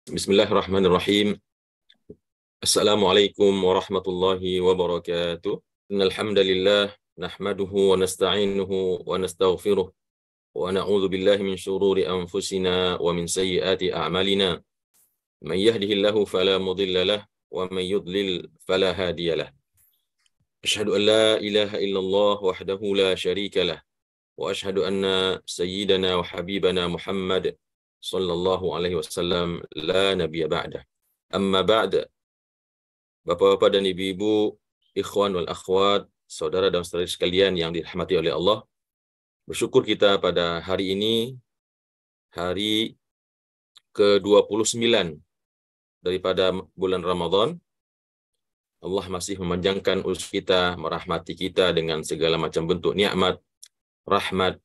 Bismillahirrahmanirrahim. Assalamualaikum warahmatullahi wabarakatuh. Innal hamdalillah nahmaduhu wa nasta'inuhu wa nastaghfiruh wa na'udzu billahi min shururi anfusina wa min sayyiati a'malina. Man yahdihillahu fala mudilla lahu wa man yudlil fala hadiya lahu. Asyhadu an la ilaha illallah wahdahu la syarika lah wa asyhadu anna sayyidana wa habibana Muhammad sallallahu alaihi wasallam la nabiyya ba'dah. Amma ba'd. Bapak-bapak dan ibu-ibu, ikhwan wal akhwat, saudara dan saudari sekalian yang dirahmati oleh Allah, bersyukur kita pada hari ini, hari ke-29 daripada bulan Ramadan. Allah masih memanjangkan usia kita, merahmati kita dengan segala macam bentuk nikmat, rahmat,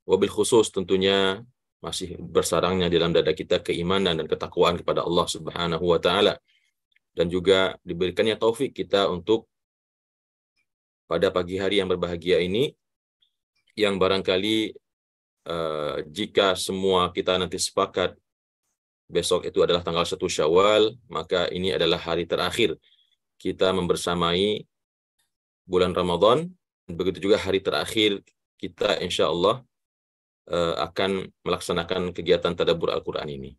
wabil khusus tentunya masih bersarangnya dalam dada kita keimanan dan ketakwaan kepada Allah Subhanahu wa taala. Dan juga diberikannya taufik kita untuk pada pagi hari yang berbahagia ini, yang barangkali jika semua kita nanti sepakat besok itu adalah tanggal 1 Syawal, maka ini adalah hari terakhir kita membersamai bulan Ramadan. Begitu juga hari terakhir kita insya Allah akan melaksanakan kegiatan tadabbur Al-Quran ini.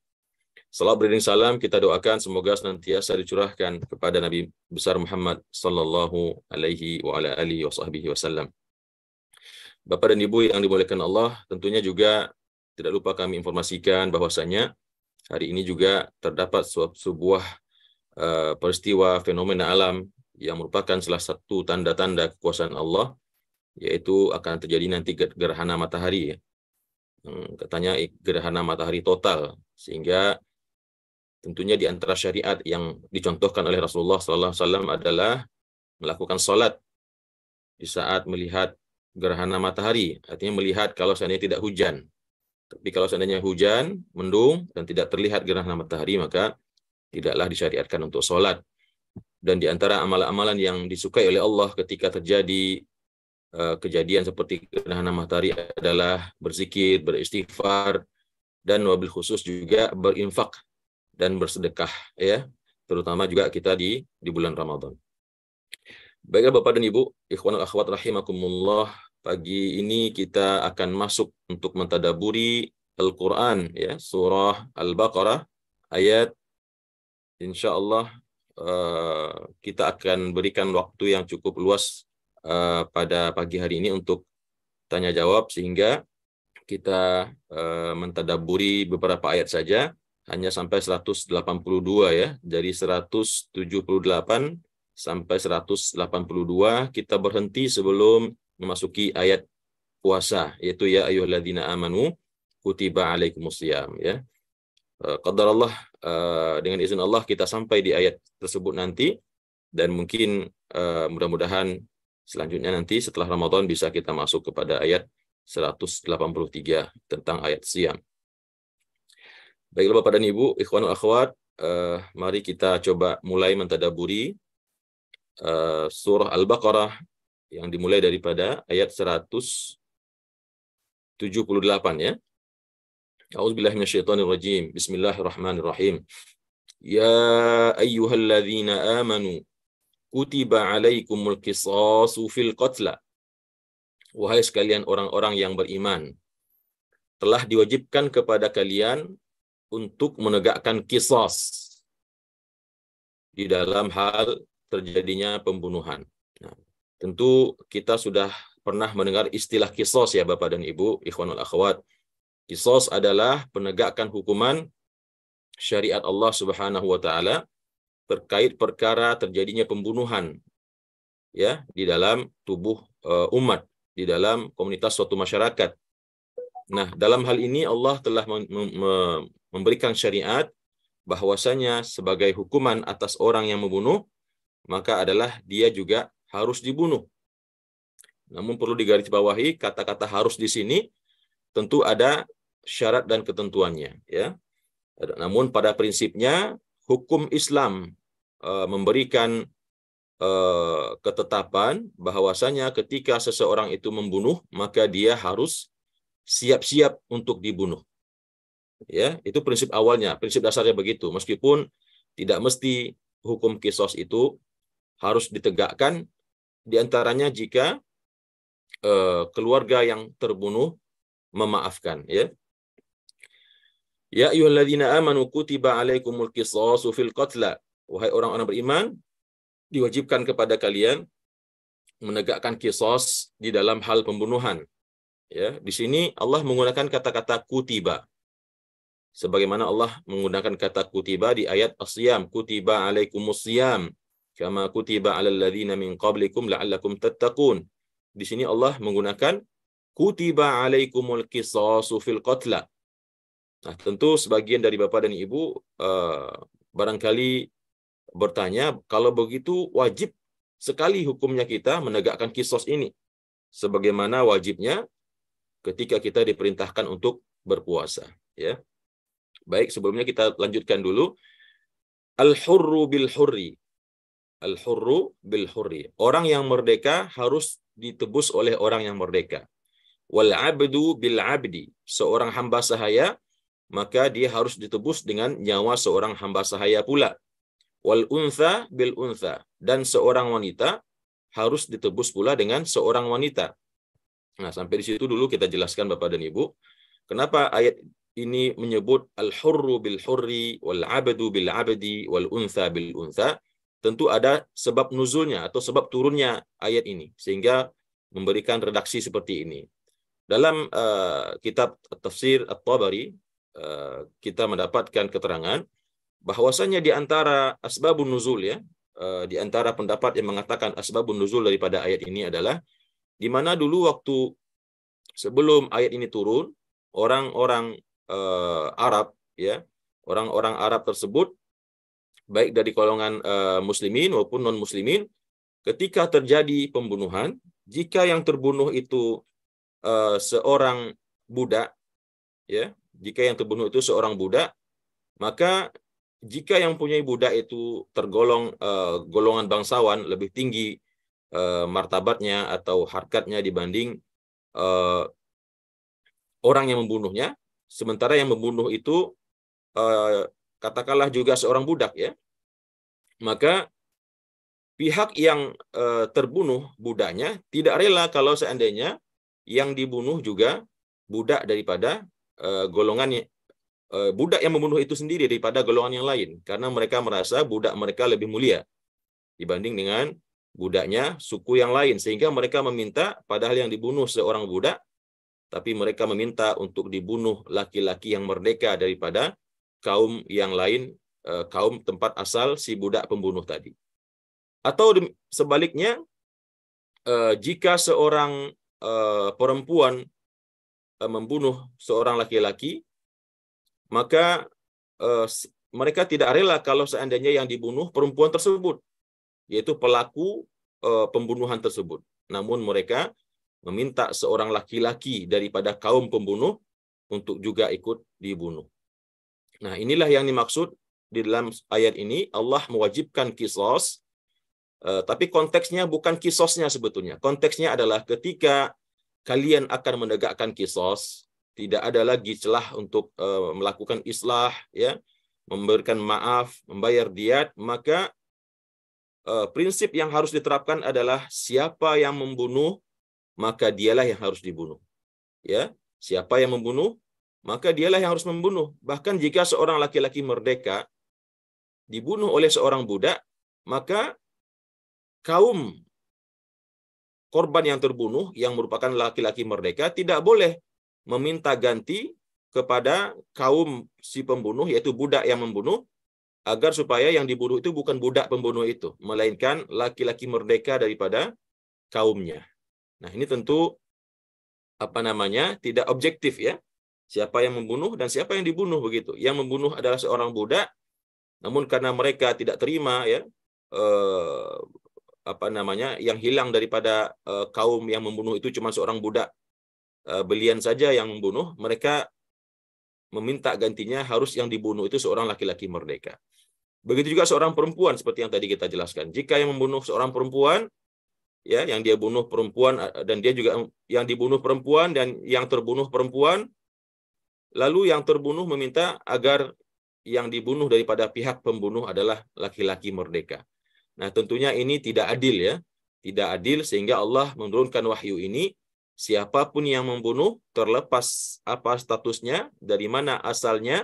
Salat beriring salam kita doakan semoga senantiasa dicurahkan kepada Nabi besar Muhammad sallallahu alaihi wa ala alihi wasallam. Bapak dan Ibu yang dimuliakan Allah, tentunya juga tidak lupa kami informasikan bahwasanya hari ini juga terdapat sebuah peristiwa fenomena alam yang merupakan salah satu tanda-tanda kekuasaan Allah, yaitu akan terjadi nanti gerhana matahari, ya. Katanya gerhana matahari total, sehingga tentunya di antara syariat yang dicontohkan oleh Rasulullah SAW adalah melakukan salat di saat melihat gerhana matahari. Artinya melihat kalau seandainya tidak hujan. Tapi kalau seandainya hujan, mendung, dan tidak terlihat gerhana matahari, maka tidaklah disyariatkan untuk salat. Dan di antara amalan-amalan yang disukai oleh Allah ketika terjadi kejadian seperti gerhana matahari adalah berzikir, beristighfar, dan wabil khusus juga berinfak dan bersedekah, ya, terutama juga kita di bulan Ramadan. Baiklah Bapak dan Ibu, ikhwan akhwat rahimakumullah, pagi ini kita akan masuk untuk mentadaburi Al-Quran, ya, surah Al-Baqarah, ayat insyaallah kita akan berikan waktu yang cukup luas pada pagi hari ini untuk tanya jawab, sehingga kita mentadaburi beberapa ayat saja, hanya sampai 182, ya. Dari 178 sampai 182 kita berhenti sebelum memasuki ayat puasa, yaitu ya ayyuhalladzina amanu kutiba alaikumusiyam, ya. Qadarullah, dengan izin Allah kita sampai di ayat tersebut nanti, dan mungkin mudah-mudahan selanjutnya nanti setelah Ramadan bisa kita masuk kepada ayat 183 tentang ayat siam. Baiklah Bapak dan Ibu, ikhwan akhwat, mari kita coba mulai mentadaburi surah Al-Baqarah yang dimulai daripada ayat 178, ya. A'udzubillahi minasyaitonirrajim. Bismillahirrahmanirrahim. Ya ayyuhalladzina amanu kutiba alaikumul qisasu fil qatla. Wahai sekalian orang-orang yang beriman, telah diwajibkan kepada kalian untuk menegakkan qisas di dalam hal terjadinya pembunuhan. Nah, tentu kita sudah pernah mendengar istilah qisas, ya Bapak dan Ibu, ikhwanul akhwat. Qisas adalah penegakan hukuman syariat Allah Subhanahu wa taala terkait perkara terjadinya pembunuhan, ya, di dalam tubuh umat, di dalam komunitas suatu masyarakat. Nah, dalam hal ini Allah telah memberikan syariat bahwasanya sebagai hukuman atas orang yang membunuh, maka adalah dia juga harus dibunuh. Namun perlu digarisbawahi, kata-kata harus di sini tentu ada syarat dan ketentuannya, ya. Namun pada prinsipnya hukum Islam memberikan ketetapan bahwasanya ketika seseorang itu membunuh, maka dia harus siap-siap untuk dibunuh. Ya, itu prinsip awalnya, prinsip dasarnya begitu. Meskipun tidak mesti hukum kisos itu harus ditegakkan diantaranya jika keluarga yang terbunuh memaafkan, ya. Ya ayyuhalladzina amanu kutiba alaikumul qisasu fil qatla. Wahai orang-orang beriman, diwajibkan kepada kalian menegakkan kisos di dalam hal pembunuhan. Ya, di sini Allah menggunakan kata-kata kutiba. Sebagaimana Allah menggunakan kata kutiba di ayat As-Siyam, kutiba alaikumus siyam kama kutiba alal ladzina min qablikum la'allakum tattaqun. Di sini Allah menggunakan kutiba alaikumul qisasu fil qatla. Nah, tentu sebagian dari Bapak dan Ibu barangkali bertanya, kalau begitu wajib sekali hukumnya kita menegakkan kisos ini. Sebagaimana wajibnya ketika kita diperintahkan untuk berpuasa. Ya. Baik, sebelumnya kita lanjutkan dulu. Al-hurru bil hurri. Al-hurru bil hurri. Orang yang merdeka harus ditebus oleh orang yang merdeka. Wal abdu bil abdi. Seorang hamba sahaya, maka dia harus ditebus dengan nyawa seorang hamba sahaya pula. Wal untha bil untha. Dan seorang wanita harus ditebus pula dengan seorang wanita. Nah, sampai di situ dulu kita jelaskan Bapak dan Ibu. Kenapa ayat ini menyebut al-hurru bil hurri, wal abdu bil abdi, wal untha bil untha? Tentu ada sebab nuzulnya atau sebab turunnya ayat ini, sehingga memberikan redaksi seperti ini. Dalam kitab tafsir At-Tabari, kita mendapatkan keterangan bahwasanya di antara asbabun nuzul, ya, di antara pendapat yang mengatakan asbabun nuzul daripada ayat ini adalah di mana dulu waktu sebelum ayat ini turun, orang-orang Arab, ya, orang-orang Arab tersebut baik dari golongan muslimin maupun non muslimin, ketika terjadi pembunuhan, jika yang terbunuh itu seorang budak, ya, jika yang terbunuh itu seorang budak, maka jika yang punya budak itu tergolong golongan bangsawan, lebih tinggi martabatnya atau harkatnya dibanding orang yang membunuhnya, sementara yang membunuh itu katakanlah juga seorang budak, ya, maka pihak yang terbunuh budaknya tidak rela kalau seandainya yang dibunuh juga budak daripada golongan budak yang membunuh itu sendiri daripada golongan yang lain, karena mereka merasa budak mereka lebih mulia dibanding dengan budaknya suku yang lain, sehingga mereka meminta, padahal yang dibunuh seorang budak, tapi mereka meminta untuk dibunuh laki-laki yang merdeka daripada kaum yang lain, kaum tempat asal si budak pembunuh tadi. Atau sebaliknya, jika seorang perempuan membunuh seorang laki-laki, maka mereka tidak rela kalau seandainya yang dibunuh perempuan tersebut, yaitu pelaku pembunuhan tersebut. Namun mereka meminta seorang laki-laki daripada kaum pembunuh untuk juga ikut dibunuh. Nah, inilah yang dimaksud di dalam ayat ini. Allah mewajibkan kisos, tapi konteksnya bukan kisosnya sebetulnya. Konteksnya adalah ketika kalian akan menegakkan kisos, tidak ada lagi celah untuk melakukan islah, ya, memberikan maaf, membayar diat, maka prinsip yang harus diterapkan adalah siapa yang membunuh, maka dialah yang harus dibunuh. Ya, siapa yang membunuh, maka dialah yang harus membunuh. Bahkan jika seorang laki-laki merdeka dibunuh oleh seorang budak, maka kaum korban yang terbunuh yang merupakan laki-laki merdeka tidak boleh meminta ganti kepada kaum si pembunuh, yaitu budak yang membunuh, agar supaya yang dibunuh itu bukan budak pembunuh itu, melainkan laki-laki merdeka daripada kaumnya. Nah, ini tentu tidak objektif, ya. Siapa yang membunuh dan siapa yang dibunuh begitu. Yang membunuh adalah seorang budak, namun karena mereka tidak terima, ya, yang hilang daripada kaum yang membunuh itu cuma seorang budak belian saja yang membunuh, mereka meminta gantinya harus yang dibunuh itu seorang laki-laki merdeka. Begitu juga seorang perempuan seperti yang tadi kita jelaskan. Jika yang membunuh seorang perempuan, ya, yang dia bunuh perempuan, dan dia juga yang dibunuh perempuan dan yang terbunuh perempuan, Lalu yang terbunuh meminta agar yang dibunuh daripada pihak pembunuh adalah laki-laki merdeka. Nah, tentunya ini tidak adil ya. Tidak adil sehingga Allah menurunkan wahyu ini, siapapun yang membunuh terlepas apa statusnya, dari mana asalnya,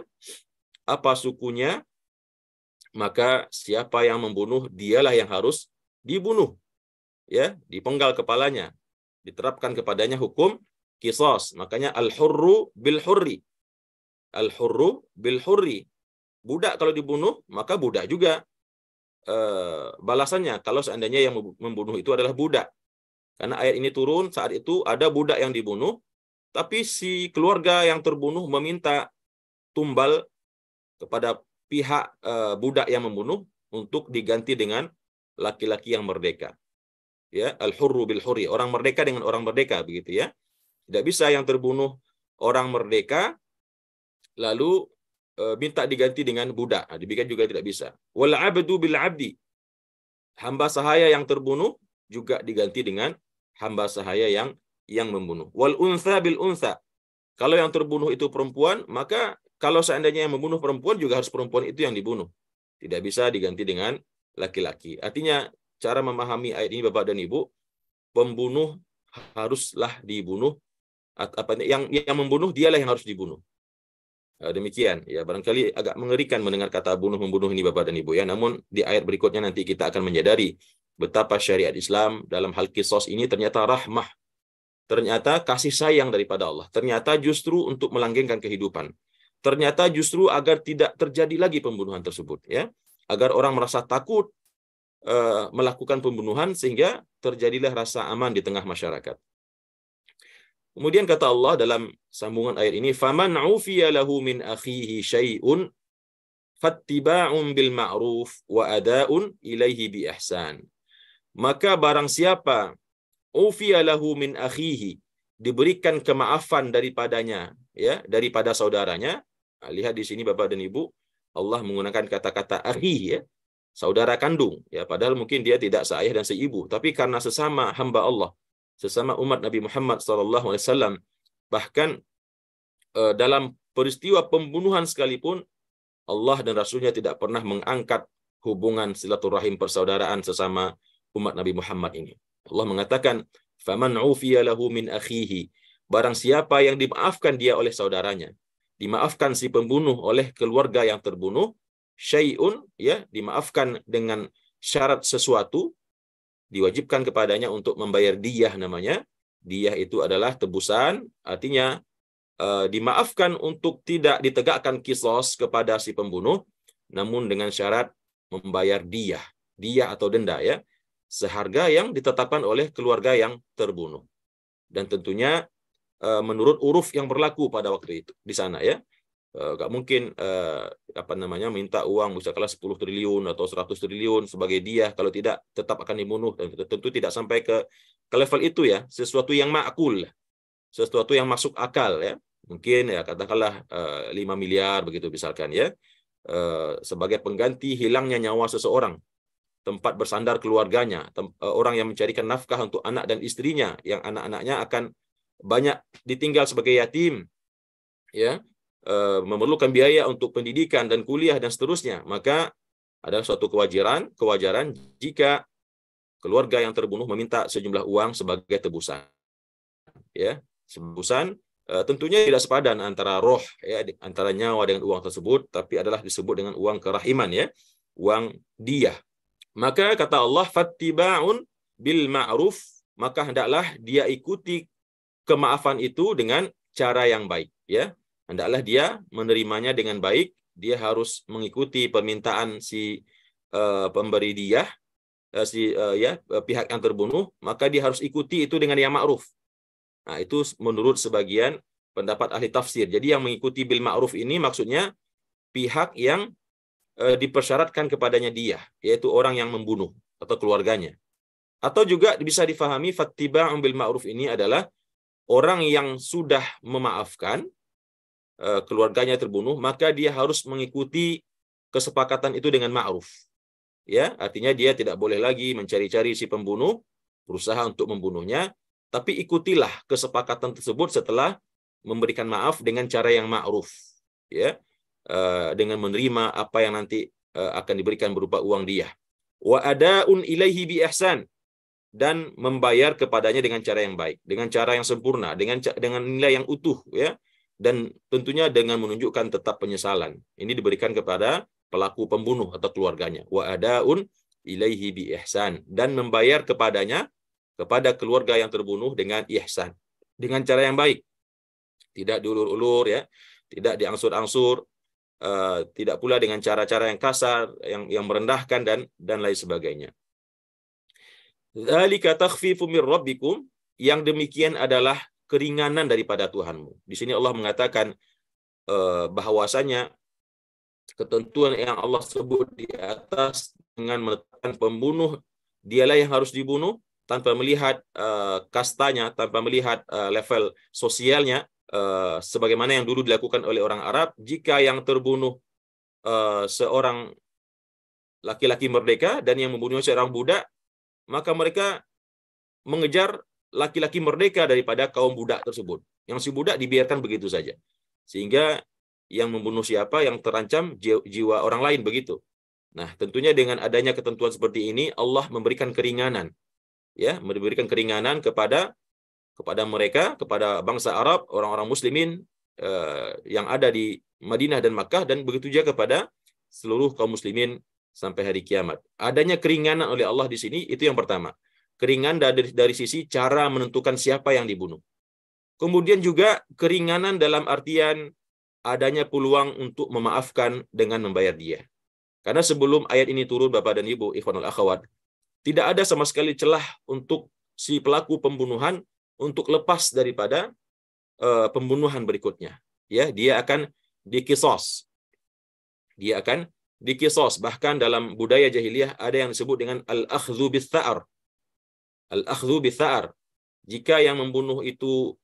apa sukunya, maka siapa yang membunuh dialah yang harus dibunuh. Ya, dipenggal kepalanya. Diterapkan kepadanya hukum qisas. Makanya al-hurru bil hurri. Al-hurru bil hurri. Budak kalau dibunuh, maka budak juga balasannya kalau seandainya yang membunuh itu adalah budak. Karena ayat ini turun saat itu ada budak yang dibunuh, tapi si keluarga yang terbunuh meminta tumbal kepada pihak budak yang membunuh untuk diganti dengan laki-laki yang merdeka. Ya, al-hurru bil hurri, orang merdeka dengan orang merdeka, begitu ya. Tidak bisa yang terbunuh orang merdeka lalu minta diganti dengan budak. Nah, demikian juga tidak bisa. Wal 'abdu bil 'abdi. Hamba sahaya yang terbunuh juga diganti dengan hamba sahaya yang membunuh. Wal untha bil untha. Kalau yang terbunuh itu perempuan, maka kalau seandainya yang membunuh perempuan juga harus perempuan itu yang dibunuh. Tidak bisa diganti dengan laki-laki. Artinya cara memahami ayat ini Bapak dan Ibu, pembunuh haruslah dibunuh, yang membunuh dialah yang harus dibunuh. Demikian ya, barangkali agak mengerikan mendengar kata bunuh membunuh ini Bapak dan Ibu ya. Namun di ayat berikutnya nanti kita akan menyadari betapa syariat Islam dalam hal qisas ini ternyata rahmah, ternyata kasih sayang daripada Allah, ternyata justru untuk melanggengkan kehidupan, ternyata justru agar tidak terjadi lagi pembunuhan tersebut ya, agar orang merasa takut melakukan pembunuhan sehingga terjadilah rasa aman di tengah masyarakat. Kemudian kata Allah dalam sambungan ayat ini, "Faman 'ufiya lahu min akhihi syai'un fattiba'un bil ma'ruf wa ada'un ilaihi bi ihsan." Maka barang siapa ufiya lahu min akhihi, diberikan kemaafan daripadanya ya, daripada saudaranya. Nah, lihat di sini Bapak dan Ibu, Allah menggunakan kata-kata akhi ya, saudara kandung ya, padahal mungkin dia tidak seayah dan seibu, tapi karena sesama hamba Allah, sesama umat Nabi Muhammad SAW, bahkan dalam peristiwa pembunuhan sekalipun Allah dan Rasulnya tidak pernah mengangkat hubungan silaturahim persaudaraan sesama umat Nabi Muhammad ini. Allah mengatakan, "Faman 'ufiya lahu min akhihi." Barang siapa yang dimaafkan dia oleh saudaranya, dimaafkan si pembunuh oleh keluarga yang terbunuh, syai'un ya, dimaafkan dengan syarat sesuatu, diwajibkan kepadanya untuk membayar diyah namanya. Diyah itu adalah tebusan, artinya dimaafkan untuk tidak ditegakkan qisas kepada si pembunuh, namun dengan syarat membayar diyah atau denda ya, seharga yang ditetapkan oleh keluarga yang terbunuh. Dan tentunya menurut uruf yang berlaku pada waktu itu di sana ya. Nggak mungkin minta uang misalnya 10 triliun atau 100 triliun sebagai diyah, kalau tidak tetap akan dibunuh. Dan tentu tidak sampai ke level itu ya, sesuatu yang ma'kul, sesuatu yang masuk akal ya. Mungkin ya katakanlah 5 miliar begitu misalkan ya, sebagai pengganti hilangnya nyawa seseorang, tempat bersandar keluarganya, orang yang mencarikan nafkah untuk anak dan istrinya, yang anak-anaknya akan banyak ditinggal sebagai yatim ya, memerlukan biaya untuk pendidikan dan kuliah dan seterusnya, maka ada suatu kewajaran jika keluarga yang terbunuh meminta sejumlah uang sebagai tebusan ya, tebusan. Tentunya tidak sepadan antara roh ya, antara nyawa dengan uang tersebut, tapi adalah disebut dengan uang kerahiman ya, uang diyah. Maka kata Allah, fattiba'un bil ma'ruf, maka hendaklah dia ikuti kemaafan itu dengan cara yang baik ya. Hendaklah dia menerimanya dengan baik, dia harus mengikuti permintaan si pemberi diyah, pihak yang terbunuh, maka dia harus ikuti itu dengan yang ma'ruf. Nah, itu menurut sebagian pendapat ahli tafsir. Jadi yang mengikuti bil ma'ruf ini maksudnya pihak yang dipersyaratkan kepadanya diyah, yaitu orang yang membunuh atau keluarganya. Atau juga bisa difahami fattiba'un bil ma'ruf ini adalah orang yang sudah memaafkan keluarganya terbunuh, maka dia harus mengikuti kesepakatan itu dengan ma'ruf. Ya, artinya dia tidak boleh lagi mencari-cari si pembunuh, berusaha untuk membunuhnya, tapi ikutilah kesepakatan tersebut setelah memberikan maaf dengan cara yang ma'ruf, ya, dengan menerima apa yang nanti akan diberikan berupa uang diyah. Wa adaun ilaihi bi ihsan, dan membayar kepadanya dengan cara yang baik, dengan cara yang sempurna, dengan nilai yang utuh, ya, dan tentunya dengan menunjukkan tetap penyesalan. Ini diberikan kepada pelaku pembunuh atau keluarganya. Wa adaun ilaihi bi ihsan, dan membayar kepadanya, kepada keluarga yang terbunuh dengan ihsan, dengan cara yang baik, tidak diulur-ulur, ya, tidak diangsur-angsur, tidak pula dengan cara-cara yang kasar, yang merendahkan dan lain sebagainya. Dzalika takhfifum mir rabbikum, yang demikian adalah keringanan daripada Tuhanmu. Di sini Allah mengatakan bahwasanya ketentuan yang Allah sebut di atas dengan menetapkan pembunuh, dialah yang harus dibunuh tanpa melihat kastanya, tanpa melihat level sosialnya, sebagaimana yang dulu dilakukan oleh orang Arab. Jika yang terbunuh seorang laki-laki merdeka dan yang membunuh seorang budak, maka mereka mengejar laki-laki merdeka daripada kaum budak tersebut. Yang si budak dibiarkan begitu saja. Sehingga yang membunuh siapa, yang terancam jiwa orang lain, begitu. Nah, tentunya dengan adanya ketentuan seperti ini, Allah memberikan keringanan, ya, memberikan keringanan kepada mereka, kepada bangsa Arab, orang-orang muslimin yang ada di Madinah dan Makkah, dan begitu juga kepada seluruh kaum muslimin sampai hari kiamat. Adanya keringanan oleh Allah di sini, itu yang pertama. Keringanan dari sisi cara menentukan siapa yang dibunuh. Kemudian juga keringanan dalam artian adanya peluang untuk memaafkan dengan membayar diah. Karena sebelum ayat ini turun, Bapak dan Ibu, ikhwanul akhwat, tidak ada sama sekali celah untuk si pelaku pembunuhan untuk lepas daripada pembunuhan berikutnya. Ya, dia akan dikisos. Dia akan dikisos. Bahkan dalam budaya jahiliyah ada yang disebut dengan al-akhdhu bis-sa'ar. Al-akhdhu bis-sa'ar. Jika yang membunuh itu,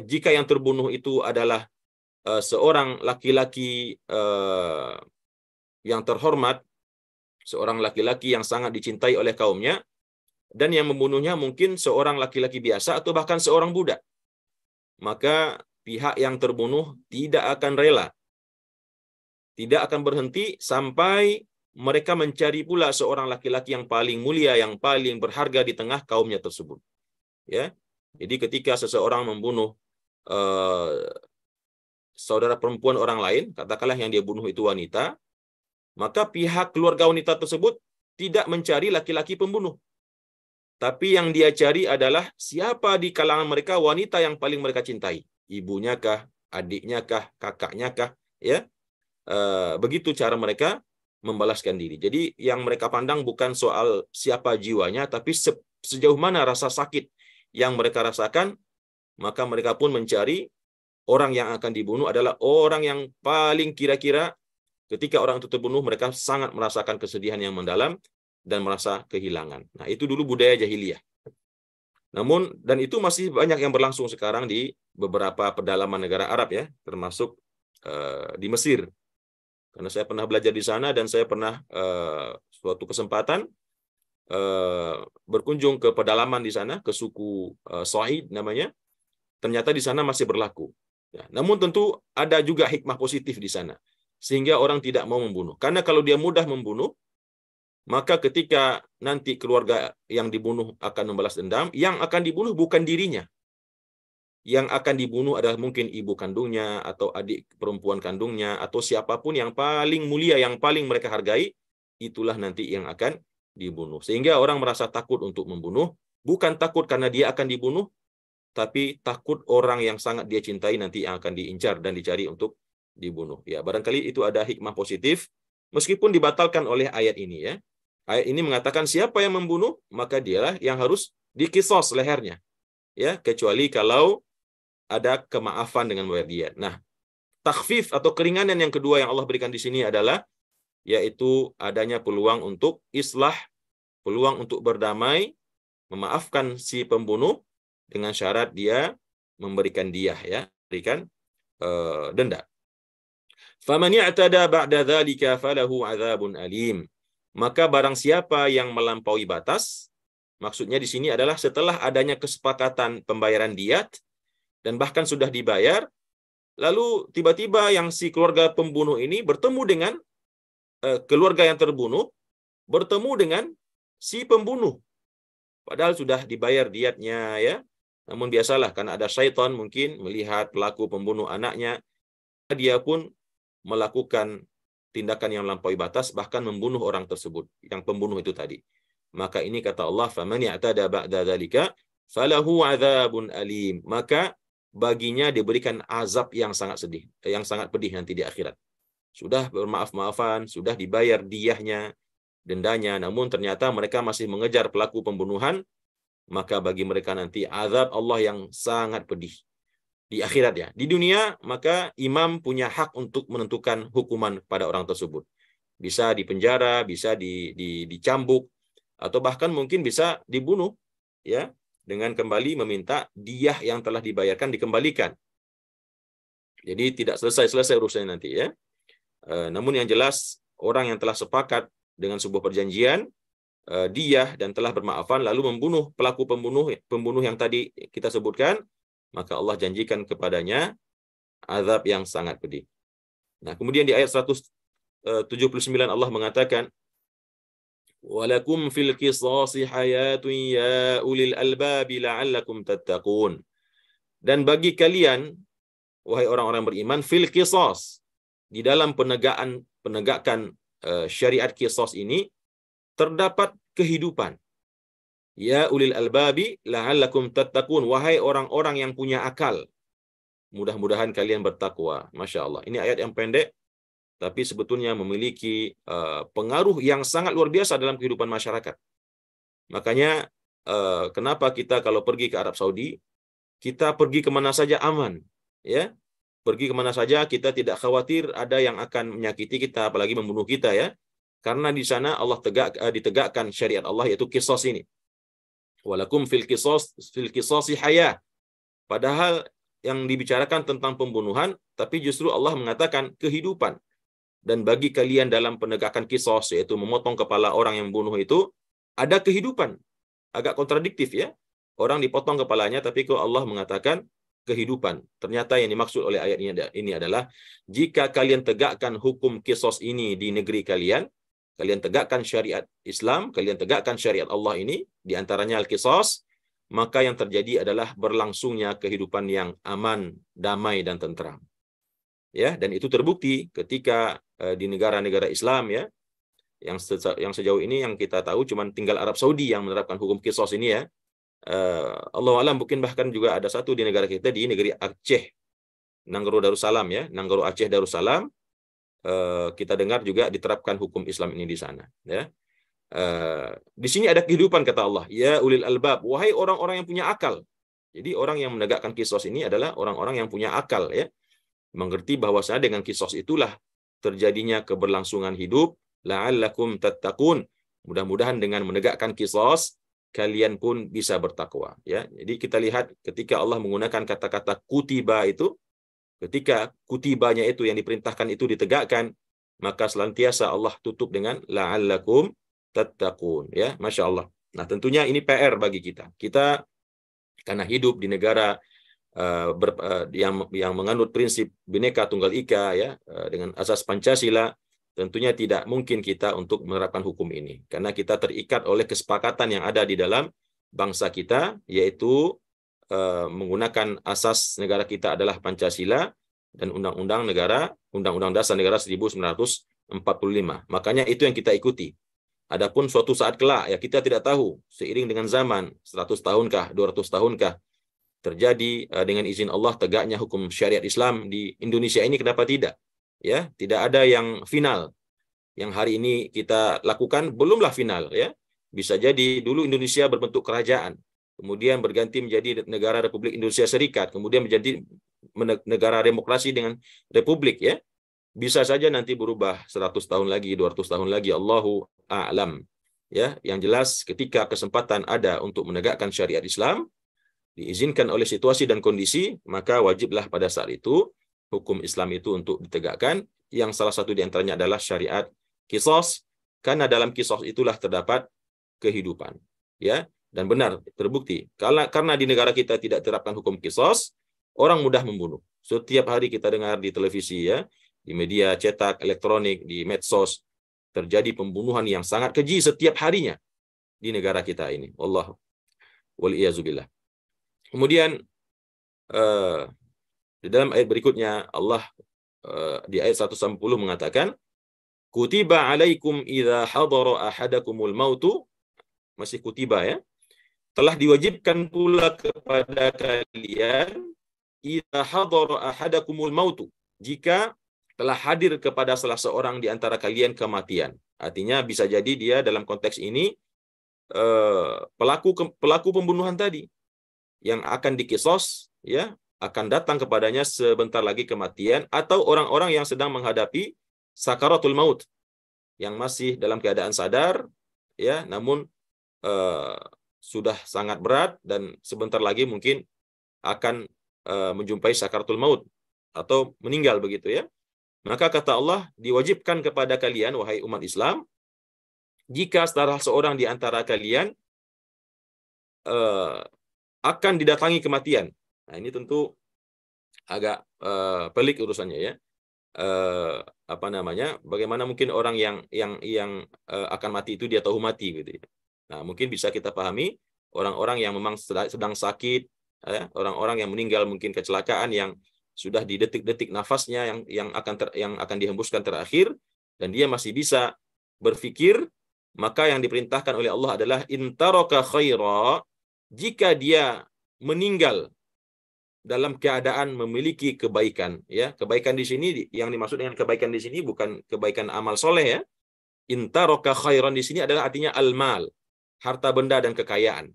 jika yang terbunuh itu adalah seorang laki-laki yang terhormat, seorang laki-laki yang sangat dicintai oleh kaumnya, dan yang membunuhnya mungkin seorang laki-laki biasa atau bahkan seorang budak, maka pihak yang terbunuh tidak akan rela, tidak akan berhenti sampai mereka mencari pula seorang laki-laki yang paling mulia, yang paling berharga di tengah kaumnya tersebut. Ya, jadi ketika seseorang membunuh saudara perempuan orang lain, katakanlah yang dia bunuh itu wanita, maka pihak keluarga wanita tersebut tidak mencari laki-laki pembunuh. Tapi yang dia cari adalah siapa di kalangan mereka wanita yang paling mereka cintai. Ibunya kah, adiknya kah, kakaknya kah, ya. Begitu cara mereka membalaskan diri. Jadi yang mereka pandang bukan soal siapa jiwanya, tapi sejauh mana rasa sakit yang mereka rasakan, maka mereka pun mencari orang yang akan dibunuh adalah orang yang paling kira-kira ketika orang itu terbunuh mereka sangat merasakan kesedihan yang mendalam dan merasa kehilangan. Nah, itu dulu budaya jahiliyah. Namun, dan itu masih banyak yang berlangsung sekarang di beberapa pedalaman negara Arab, ya, termasuk di Mesir. Karena saya pernah belajar di sana dan saya pernah suatu kesempatan berkunjung ke pedalaman di sana, ke suku Sa'id namanya. Ternyata di sana masih berlaku. Ya, namun tentu ada juga hikmah positif di sana, sehingga orang tidak mau membunuh. Karena kalau dia mudah membunuh, maka ketika nanti keluarga yang dibunuh akan membalas dendam, yang akan dibunuh bukan dirinya. Yang akan dibunuh adalah mungkin ibu kandungnya, atau adik perempuan kandungnya, atau siapapun yang paling mulia, yang paling mereka hargai, itulah nanti yang akan dibunuh. Sehingga orang merasa takut untuk membunuh, bukan takut karena dia akan dibunuh, tapi takut orang yang sangat dia cintai nanti yang akan diincar dan dicari untuk dibunuh. Ya, barangkali itu ada hikmah positif, meskipun dibatalkan oleh ayat ini, ya. Ayat ini mengatakan siapa yang membunuh, maka dialah yang harus dikisos lehernya. Ya, kecuali kalau ada kemaafan dengan membayar diat. Nah, takhfif atau keringanan yang kedua yang Allah berikan di sini adalah yaitu adanya peluang untuk islah, peluang untuk berdamai, memaafkan si pembunuh dengan syarat dia memberikan diyah, ya, berikan denda. Faman i'tada ba'da dzalika falahu 'adzabun alim. Maka barang siapa yang melampaui batas, maksudnya di sini adalah setelah adanya kesepakatan pembayaran diyat, dan bahkan sudah dibayar, lalu tiba-tiba yang si keluarga pembunuh ini bertemu dengan keluarga yang terbunuh, bertemu dengan si pembunuh. Padahal sudah dibayar diatnya, ya. Namun biasalah, karena ada syaitan mungkin melihat pelaku pembunuh anaknya, dia pun melakukan tindakan yang melampaui batas, bahkan membunuh orang tersebut, yang pembunuh itu tadi. Maka ini kata Allah, faman ya'tada ba'da dzalika falahu 'adzabun alim. Maka baginya diberikan azab yang sangat sedih, yang sangat pedih nanti di akhirat. Sudah bermaaf-maafan, sudah dibayar diyahnya, dendanya, namun ternyata mereka masih mengejar pelaku pembunuhan, maka bagi mereka nanti azab Allah yang sangat pedih di akhirat, ya. Di dunia, maka imam punya hak untuk menentukan hukuman pada orang tersebut. Bisa dipenjara, bisa dicambuk, atau bahkan mungkin bisa dibunuh, ya, dengan kembali meminta diyah yang telah dibayarkan dikembalikan. Jadi tidak selesai urusannya nanti, ya. Namun yang jelas, orang yang telah sepakat dengan sebuah perjanjian diyah dan telah bermaafan lalu membunuh pelaku pembunuh yang tadi kita sebutkan, maka Allah janjikan kepadanya azab yang sangat pedih. Nah, kemudian di ayat 179 Allah mengatakan, walakum fil qisasi hayatun ya ulil albabi la'allakum tattaqun. Dan bagi kalian, wahai orang-orang beriman, fil qisas, di dalam penegakan syariat qisas ini terdapat kehidupan. Ya ulil albabi la'allakum tattaqun. Wahai orang-orang yang punya akal, mudah-mudahan kalian bertakwa. Masya Allah. Ini ayat yang pendek, tapi sebetulnya memiliki pengaruh yang sangat luar biasa dalam kehidupan masyarakat. Makanya kenapa kita kalau pergi ke Arab Saudi, kita pergi kemana saja aman, ya. Pergi kemana saja kita tidak khawatir ada yang akan menyakiti kita, apalagi membunuh kita, ya. Karena di sana Allah ditegakkan syariat Allah, yaitu qisas ini. Walakum fil qisasi hayah. Padahal yang dibicarakan tentang pembunuhan, tapi justru Allah mengatakan kehidupan. Dan bagi kalian dalam penegakan qisas, yaitu memotong kepala orang yang membunuh itu, ada kehidupan. Agak kontradiktif, ya. Orang dipotong kepalanya, tapi kok Allah mengatakan kehidupan. Ternyata yang dimaksud oleh ayat ini adalah, jika kalian tegakkan hukum qisas ini di negeri kalian, kalian tegakkan syariat Islam, kalian tegakkan syariat Allah ini, diantaranya al-qisas, maka yang terjadi adalah berlangsungnya kehidupan yang aman, damai, dan tentram. Ya, dan itu terbukti ketika di negara-negara Islam, ya, yang sejauh ini yang kita tahu cuman tinggal Arab Saudi yang menerapkan hukum qisas ini, ya. Allah alam, mungkin bahkan juga ada satu di negara kita, di negeri Aceh, Nanggoro Darussalam, ya, Nanggoro Aceh Darussalam. Kita dengar juga diterapkan hukum Islam ini di sana, ya. Di sini ada kehidupan, kata Allah, ya ulil albab, wahai orang-orang yang punya akal. Jadi orang yang menegakkan qisas ini adalah orang-orang yang punya akal, ya, mengerti bahwasanya dengan qisas itulah terjadinya keberlangsungan hidup. La'allakum tattaqun, mudah-mudahan dengan menegakkan qisas kalian pun bisa bertakwa, ya. Jadi kita lihat ketika Allah menggunakan kata-kata kutiba itu, ketika kutibanya itu yang diperintahkan itu ditegakkan, maka senantiasa Allah tutup dengan la'allakum tattaqun, ya. Masya Allah. Nah, tentunya ini PR bagi kita. Kita karena hidup di negara yang menganut prinsip Bhinneka Tunggal Ika, ya, dengan asas Pancasila, tentunya tidak mungkin kita untuk menerapkan hukum ini, karena kita terikat oleh kesepakatan yang ada di dalam bangsa kita, yaitu menggunakan asas negara kita adalah Pancasila dan Undang-Undang Dasar Negara 1945. Makanya itu yang kita ikuti. Adapun suatu saat kelak, ya, kita tidak tahu, seiring dengan zaman, 100 tahunkah, 200 tahunkah, terjadi dengan izin Allah tegaknya hukum syariat Islam di Indonesia ini, kenapa tidak? Ya, tidak ada yang final. Yang hari ini kita lakukan belumlah final, ya. Bisa jadi dulu Indonesia berbentuk kerajaan, kemudian berganti menjadi negara Republik Indonesia Serikat, kemudian menjadi negara demokrasi dengan republik, ya. Bisa saja nanti berubah 100 tahun lagi, 200 tahun lagi, Allahu a'lam. Ya, yang jelas ketika kesempatan ada untuk menegakkan syariat Islam, diizinkan oleh situasi dan kondisi, maka wajiblah pada saat itu hukum Islam itu untuk ditegakkan, yang salah satu di antaranya adalah syariat qisas, karena dalam qisas itulah terdapat kehidupan, ya. Dan benar terbukti karena di negara kita tidak terapkan hukum qisas, orang mudah membunuh. Setiap hari kita dengar di televisi ya, di media cetak, elektronik, di medsos, terjadi pembunuhan yang sangat keji setiap harinya di negara kita ini. Wallahu waliyazubillah. Kemudian di dalam ayat berikutnya Allah di ayat 110 mengatakan, kutiba alaikum idza hadara ahadakumul mautu, masih kutiba ya, telah diwajibkan pula kepada kalian idza hadara ahadakumul mautu, jika telah hadir kepada salah seorang di antara kalian kematian. Artinya bisa jadi dia dalam konteks ini pelaku pembunuhan tadi yang akan dikisos ya, akan datang kepadanya sebentar lagi kematian, atau orang-orang yang sedang menghadapi sakaratul maut, yang masih dalam keadaan sadar ya, namun sudah sangat berat dan sebentar lagi mungkin akan menjumpai sakaratul maut atau meninggal begitu ya. Maka kata Allah, diwajibkan kepada kalian wahai umat Islam, jika salah seorang di antara kalian akan didatangi kematian. Nah, ini tentu agak pelik urusannya ya. Apa namanya? Bagaimana mungkin orang yang akan mati itu dia tahu mati gitu ya. Nah, mungkin bisa kita pahami orang-orang yang memang sedang sakit, ya, orang-orang yang meninggal mungkin kecelakaan yang sudah di detik-detik nafasnya yang akan dihembuskan terakhir dan dia masih bisa berpikir, maka yang diperintahkan oleh Allah adalah intaraka khaira, jika dia meninggal dalam keadaan memiliki kebaikan ya. Kebaikan di sini yang dimaksud dengan kebaikan di sini bukan kebaikan amal soleh ya. Intaraka khairan di sini adalah artinya al-mal, harta benda dan kekayaan.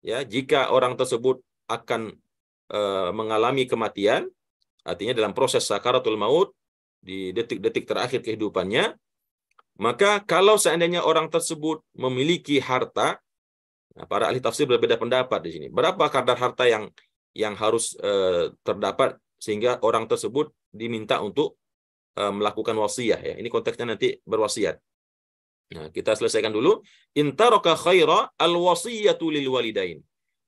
Ya, jika orang tersebut akan mengalami kematian, artinya dalam proses sakaratul maut di detik-detik terakhir kehidupannya, maka kalau seandainya orang tersebut memiliki harta, nah, para ahli tafsir berbeda pendapat di sini. Berapa kadar harta yang harus terdapat sehingga orang tersebut diminta untuk melakukan wasiat ya. Ini konteksnya nanti berwasiat. Nah, kita selesaikan dulu. Intaraka khaira al-wasiyatu lil walidain.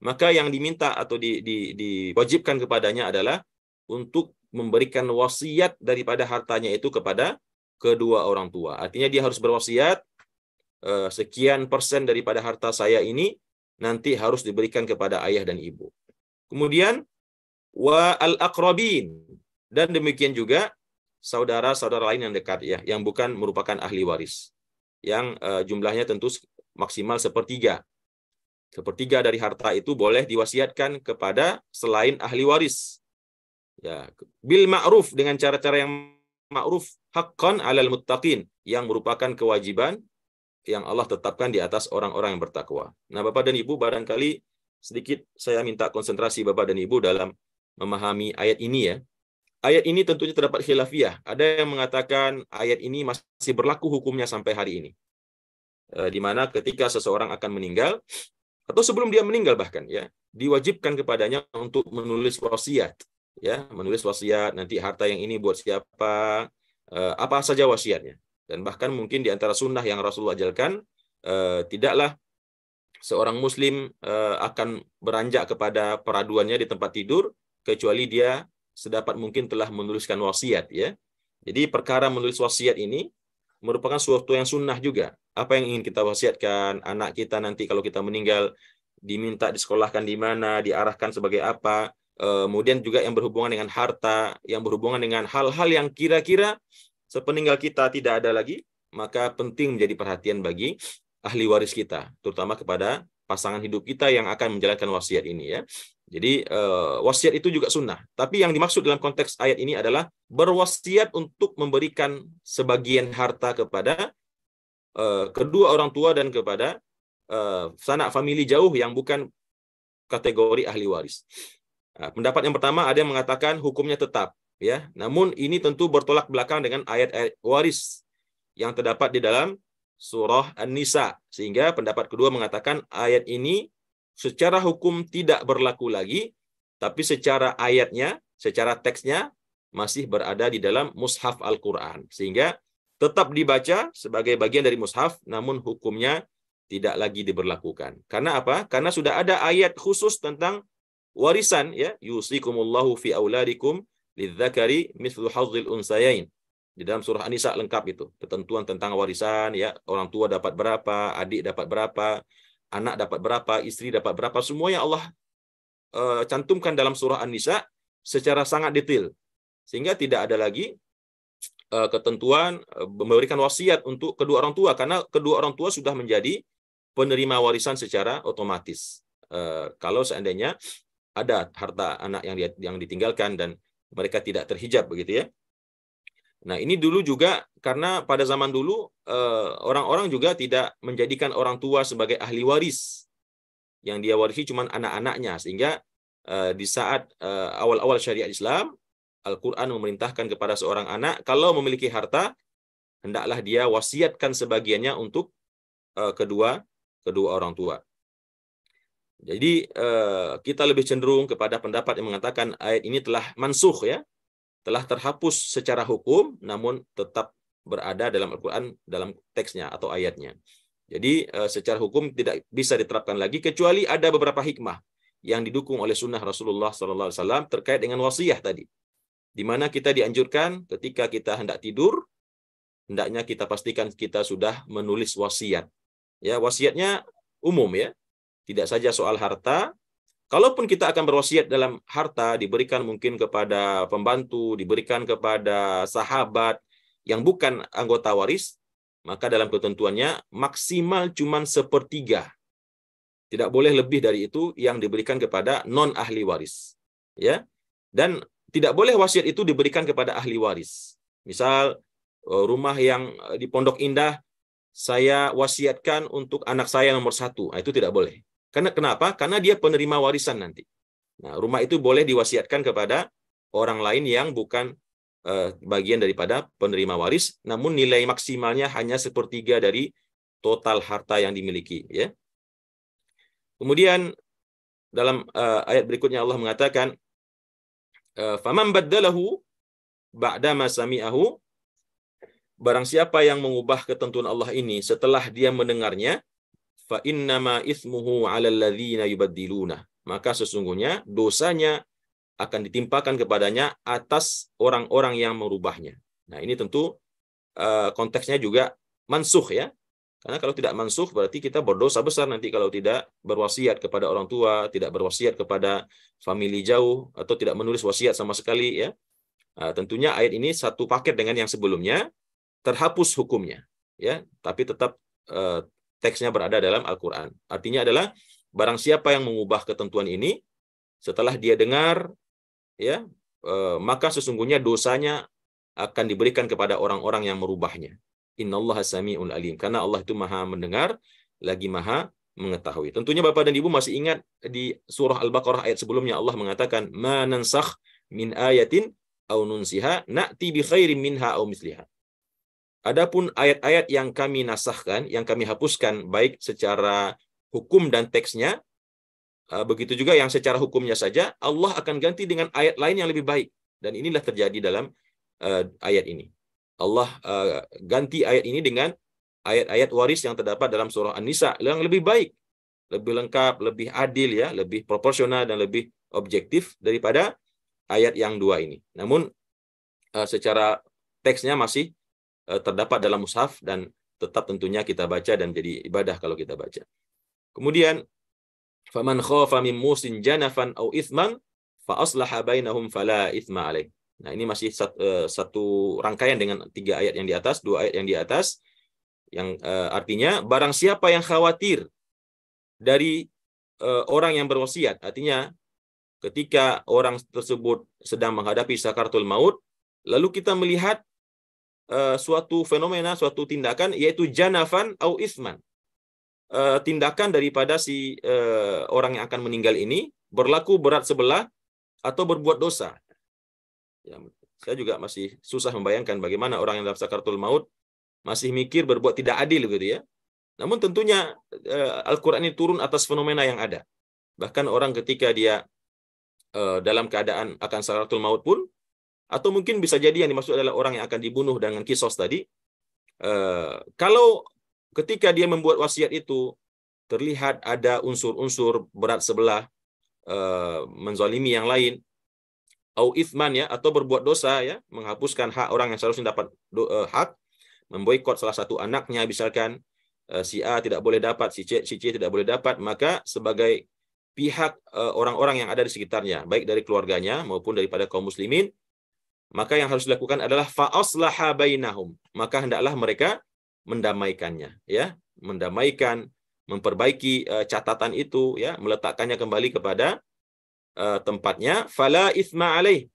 Maka yang diminta atau diwajibkan kepadanya adalah untuk memberikan wasiat daripada hartanya itu kepada kedua orang tua. Artinya dia harus berwasiat, sekian persen daripada harta saya ini nanti harus diberikan kepada ayah dan ibu. Kemudian wa al-aqrabin, dan demikian juga saudara-saudara lain yang dekat ya, yang bukan merupakan ahli waris, yang jumlahnya tentu maksimal sepertiga. Sepertiga dari harta itu boleh diwasiatkan kepada selain ahli waris. Ya, bil ma'ruf, dengan cara-cara yang ma'ruf, haqqan 'alal muttaqin, yang merupakan kewajiban yang Allah tetapkan di atas orang-orang yang bertakwa. Nah, Bapak dan Ibu, barangkali sedikit saya minta konsentrasi Bapak dan Ibu dalam memahami ayat ini ya. Ayat ini tentunya terdapat khilafiyah. Ada yang mengatakan ayat ini masih berlaku hukumnya sampai hari ini. Di mana ketika seseorang akan meninggal, atau sebelum dia meninggal bahkan ya, diwajibkan kepadanya untuk menulis wasiat. Ya, menulis wasiat, nanti harta yang ini buat siapa, apa saja wasiatnya. Dan bahkan mungkin di antara sunnah yang Rasulullah ajarkan, tidaklah seorang muslim akan beranjak kepada peraduannya di tempat tidur kecuali dia sedapat mungkin telah menuliskan wasiat ya. Jadi perkara menulis wasiat ini merupakan suatu yang sunnah juga. Apa yang ingin kita wasiatkan, anak kita nanti kalau kita meninggal diminta disekolahkan di mana, diarahkan sebagai apa. Kemudian juga yang berhubungan dengan harta, yang berhubungan dengan hal-hal yang kira-kira sepeninggal kita tidak ada lagi, maka penting menjadi perhatian bagi ahli waris kita, terutama kepada pasangan hidup kita yang akan menjalankan wasiat ini ya. Jadi wasiat itu juga sunnah. Tapi yang dimaksud dalam konteks ayat ini adalah berwasiat untuk memberikan sebagian harta kepada kedua orang tua dan kepada sanak famili jauh yang bukan kategori ahli waris. Pendapat yang pertama ada yang mengatakan hukumnya tetap ya. Namun ini tentu bertolak belakang dengan ayat-ayat waris yang terdapat di dalam surah An-Nisa. Sehingga pendapat kedua mengatakan ayat ini secara hukum tidak berlaku lagi, tapi secara ayatnya, secara teksnya masih berada di dalam mushaf Al-Quran. Sehingga tetap dibaca sebagai bagian dari mushaf, namun hukumnya tidak lagi diberlakukan. Karena apa? Karena sudah ada ayat khusus tentang warisan ya, yusikumullahu fi auladikum lidzakari mithlu hadzil unsayain. Di dalam surah An-Nisa lengkap itu, ketentuan tentang warisan ya, orang tua dapat berapa, adik dapat berapa, anak dapat berapa, istri dapat berapa, semuanya Allah cantumkan dalam surah An-Nisa secara sangat detail. Sehingga tidak ada lagi ketentuan memberikan wasiat untuk kedua orang tua, karena kedua orang tua sudah menjadi penerima warisan secara otomatis. Kalau seandainya ada harta anak yang ditinggalkan dan mereka tidak terhijab begitu ya. Nah, ini dulu juga karena pada zaman dulu orang-orang juga tidak menjadikan orang tua sebagai ahli waris. Yang dia warisi cuma anak-anaknya, sehingga di saat awal-awal syariat Islam, Al-Quran memerintahkan kepada seorang anak kalau memiliki harta, hendaklah dia wasiatkan sebagiannya untuk kedua orang tua. Jadi kita lebih cenderung kepada pendapat yang mengatakan ayat ini telah mansukh ya, telah terhapus secara hukum, namun tetap berada dalam Al-Quran, dalam teksnya atau ayatnya. Jadi secara hukum tidak bisa diterapkan lagi, kecuali ada beberapa hikmah yang didukung oleh sunnah Rasulullah SAW terkait dengan wasiyah tadi. Di mana kita dianjurkan ketika kita hendak tidur, hendaknya kita pastikan kita sudah menulis wasiat. Ya, wasiatnya umum ya, tidak saja soal harta. Kalaupun kita akan berwasiat dalam harta, diberikan mungkin kepada pembantu, diberikan kepada sahabat yang bukan anggota waris, maka dalam ketentuannya maksimal cuma 1/3. Tidak boleh lebih dari itu yang diberikan kepada non ahli waris. Ya. Dan tidak boleh wasiat itu diberikan kepada ahli waris. Misal rumah yang di Pondok Indah saya wasiatkan untuk anak saya nomor 1. Nah, itu tidak boleh. Karena kenapa? Karena dia penerima warisan nanti. Nah, rumah itu boleh diwasiatkan kepada orang lain yang bukan bagian daripada penerima waris, namun nilai maksimalnya hanya 1/3 dari total harta yang dimiliki. Ya. Kemudian dalam ayat berikutnya Allah mengatakan, "Faman baddalahu ba'da ma sami'ahu", barang siapa yang mengubah ketentuan Allah ini setelah dia mendengarnya, fa innama itsmuhu 'alal ladzina yubaddiluna, maka sesungguhnya dosanya akan ditimpakan kepadanya atas orang-orang yang merubahnya. Nah, ini tentu konteksnya juga mansukh ya. Karena kalau tidak mansukh berarti kita berdosa besar nanti kalau tidak berwasiat kepada orang tua, tidak berwasiat kepada famili jauh, atau tidak menulis wasiat sama sekali ya. Tentunya ayat ini satu paket dengan yang sebelumnya, terhapus hukumnya ya, tapi tetap teksnya berada dalam Al-Quran. Artinya adalah barang siapa yang mengubah ketentuan ini setelah dia dengar ya, maka sesungguhnya dosanya akan diberikan kepada orang-orang yang merubahnya. Innallaha sami'un alim, karena Allah itu Maha mendengar lagi Maha mengetahui. Tentunya Bapak dan Ibu masih ingat di surah Al-Baqarah ayat sebelumnya Allah mengatakan, ma nansakh min ayatin aw nunsiha na'ti bi khairin minha aw misliha. Adapun ayat-ayat yang kami nasahkan, yang kami hapuskan, baik secara hukum dan teksnya, begitu juga yang secara hukumnya saja, Allah akan ganti dengan ayat lain yang lebih baik. Dan inilah terjadi dalam ayat ini. Allah ganti ayat ini dengan ayat-ayat waris yang terdapat dalam surah An-Nisa yang lebih baik, lebih lengkap, lebih adil ya, lebih proporsional dan lebih objektif daripada ayat yang dua ini. Namun secara teksnya masih terdapat dalam mushaf dan tetap tentunya kita baca dan jadi ibadah kalau kita baca. Kemudian faman khafa min musin janafan aw ithman fa aslaha bainahum fala ithma alaih. Nah, ini masih satu rangkaian dengan 3 ayat yang di atas, 2 ayat yang di atas, yang artinya barang siapa yang khawatir dari orang yang berwasiat, artinya ketika orang tersebut sedang menghadapi sakaratul maut, lalu kita melihat suatu fenomena, suatu tindakan, yaitu janafan au isman. Tindakan daripada si orang yang akan meninggal ini berlaku berat sebelah atau berbuat dosa. Ya, saya juga masih susah membayangkan bagaimana orang yang dalam sakaratul maut masih mikir berbuat tidak adil gitu ya. Namun tentunya Al-Quran ini turun atas fenomena yang ada. Bahkan orang ketika dia dalam keadaan akan sakaratul maut pun, atau mungkin bisa jadi yang dimaksud adalah orang yang akan dibunuh dengan kisos tadi. Kalau ketika dia membuat wasiat itu terlihat ada unsur-unsur berat sebelah, menzalimi yang lain, au ithman ya, atau berbuat dosa ya, menghapuskan hak orang yang seharusnya dapat hak, memboikot salah satu anaknya misalkan, si A tidak boleh dapat, si C tidak boleh dapat, maka sebagai pihak orang-orang yang ada di sekitarnya, baik dari keluarganya maupun daripada kaum muslimin, maka yang harus dilakukan adalah fa'aslaha bainahum, maka hendaklah mereka mendamaikannya ya, mendamaikan, memperbaiki catatan itu ya, meletakkannya kembali kepada tempatnya, fala itsma alaih,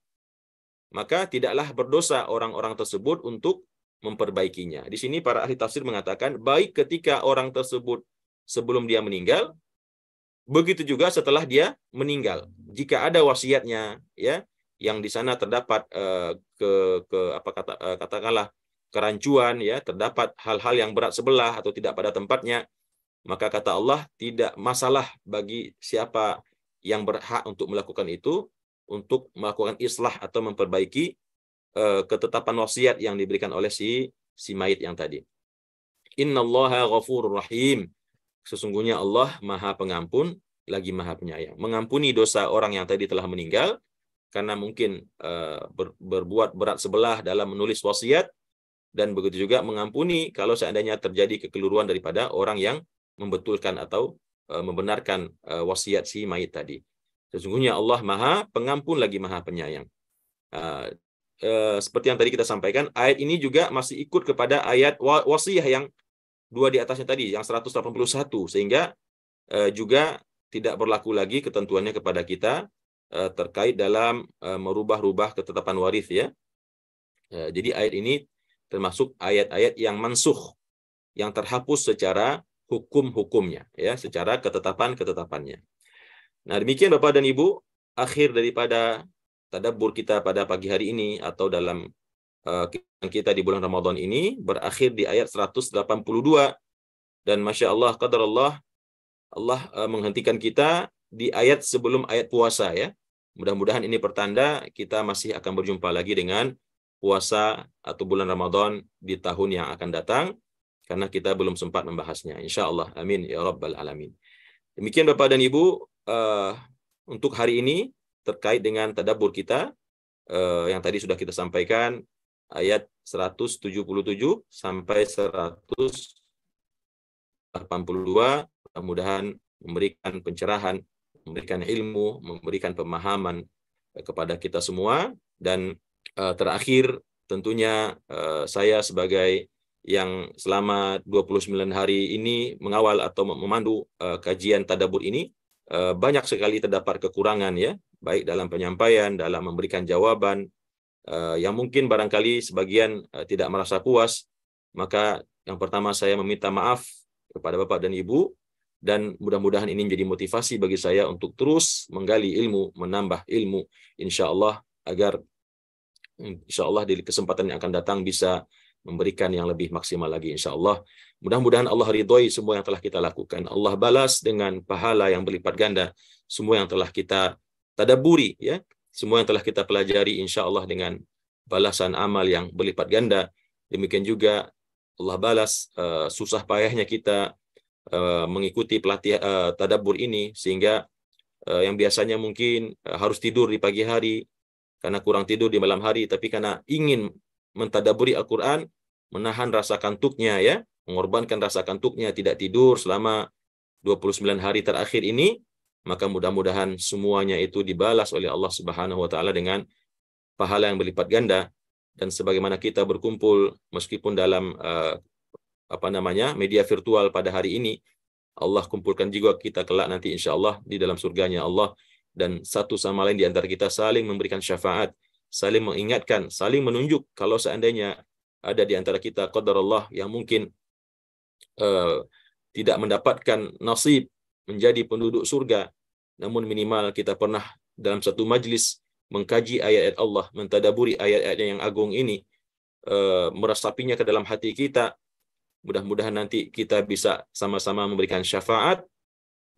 maka tidaklah berdosa orang-orang tersebut untuk memperbaikinya. Di sini para ahli tafsir mengatakan baik ketika orang tersebut sebelum dia meninggal, begitu juga setelah dia meninggal. Jika ada wasiatnya ya, yang di sana terdapat katakanlah kerancuan ya, terdapat hal-hal yang berat sebelah atau tidak pada tempatnya, maka kata Allah tidak masalah bagi siapa yang berhak untuk melakukan itu, untuk melakukan islah atau memperbaiki ketetapan wasiat yang diberikan oleh si mayit yang tadi. Innallaha ghafurur rahim. Sesungguhnya Allah Maha Pengampun lagi Maha Penyayang. Mengampuni dosa orang yang tadi telah meninggal karena mungkin berbuat berat sebelah dalam menulis wasiat, dan begitu juga mengampuni kalau seandainya terjadi kekeliruan daripada orang yang membetulkan atau membenarkan wasiat si mayit tadi. Sesungguhnya Allah Maha Pengampun lagi Maha Penyayang. Seperti yang tadi kita sampaikan, ayat ini juga masih ikut kepada ayat wasiyah yang dua di atasnya tadi, yang 181, sehingga juga tidak berlaku lagi ketentuannya kepada kita terkait dalam merubah-rubah ketetapan waris ya. Jadi ayat ini termasuk ayat-ayat yang mansukh, yang terhapus secara hukum-hukumnya ya, secara ketetapan-ketetapannya. Nah, demikian Bapak dan Ibu, akhir daripada tadabbur kita pada pagi hari ini atau dalam kita di bulan Ramadan ini berakhir di ayat 182, dan Masya Allah, qadarullah, Allah menghentikan kita di ayat sebelum ayat puasa ya. Mudah-mudahan ini pertanda kita masih akan berjumpa lagi dengan puasa atau bulan Ramadan di tahun yang akan datang, karena kita belum sempat membahasnya. Insya Allah, amin ya rabbal alamin. Demikian Bapak dan Ibu untuk hari ini terkait dengan tadabbur kita yang tadi sudah kita sampaikan, ayat 177 sampai 182, mudah-mudahan memberikan pencerahan, memberikan ilmu, memberikan pemahaman kepada kita semua. Dan terakhir tentunya saya sebagai yang selama 29 hari ini mengawal atau memandu kajian tadabbur ini, banyak sekali terdapat kekurangan ya, baik dalam penyampaian, dalam memberikan jawaban yang mungkin barangkali sebagian tidak merasa puas. Maka yang pertama saya meminta maaf kepada Bapak dan Ibu, dan mudah-mudahan ini menjadi motivasi bagi saya untuk terus menggali ilmu, menambah ilmu, insya Allah, agar insya Allah di kesempatan yang akan datang bisa memberikan yang lebih maksimal lagi insya Allah. Mudah-mudahan Allah ridhoi semua yang telah kita lakukan. Allah balas dengan pahala yang berlipat ganda semua yang telah kita tadabburi ya, semua yang telah kita pelajari insya Allah dengan balasan amal yang berlipat ganda. Demikian juga Allah balas susah payahnya kita mengikuti pelatihan tadabbur ini, sehingga yang biasanya mungkin harus tidur di pagi hari karena kurang tidur di malam hari, tapi karena ingin mentadabburi Al-Quran, menahan rasa kantuknya ya, mengorbankan rasa kantuknya, tidak tidur selama 29 hari terakhir ini, maka mudah-mudahan semuanya itu dibalas oleh Allah Subhanahu wa taala dengan pahala yang berlipat ganda. Dan sebagaimana kita berkumpul meskipun dalam media virtual pada hari ini, Allah kumpulkan juga kita kelak nanti insyaallah di dalam surganya Allah, dan satu sama lain di antara kita saling memberikan syafaat, saling mengingatkan, saling menunjuk kalau seandainya ada di antara kita qadarullah yang mungkin tidak mendapatkan nasib menjadi penduduk surga, namun minimal kita pernah dalam satu majlis mengkaji ayat-ayat Allah, mentadaburi ayat-ayat yang agung ini, meresapinya ke dalam hati kita. Mudah-mudahan nanti kita bisa sama-sama memberikan syafaat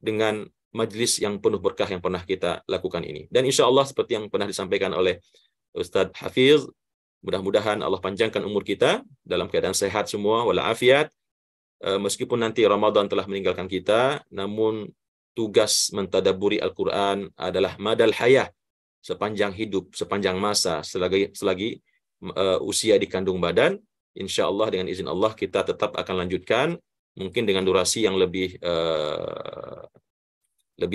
dengan majlis yang penuh berkah yang pernah kita lakukan ini. Dan insya Allah seperti yang pernah disampaikan oleh Ustadz Hafiz, mudah-mudahan Allah panjangkan umur kita dalam keadaan sehat semua, walafiat. Meskipun nanti Ramadan telah meninggalkan kita, namun tugas mentadaburi Al-Quran adalah madal hayah, sepanjang hidup, sepanjang masa, selagi usia di kandung badan, insya Allah dengan izin Allah kita tetap akan lanjutkan, mungkin dengan durasi yang lebih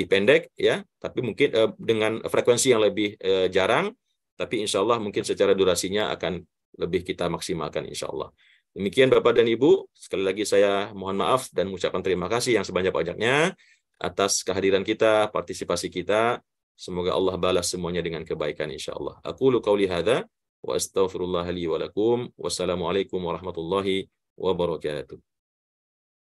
pendek ya, tapi mungkin dengan frekuensi yang lebih jarang, tapi insya Allah mungkin secara durasinya akan lebih kita maksimalkan insya Allah. Demikian Bapak dan Ibu, sekali lagi saya mohon maaf dan mengucapkan terima kasih yang sebanyak-banyaknya atas kehadiran kita, partisipasi kita. Semoga Allah balas semuanya dengan kebaikan insya Allah. Aqulu qauli hadza wa astaghfirullah li wa lakum. Wassalamualaikum warahmatullahi wabarakatuh.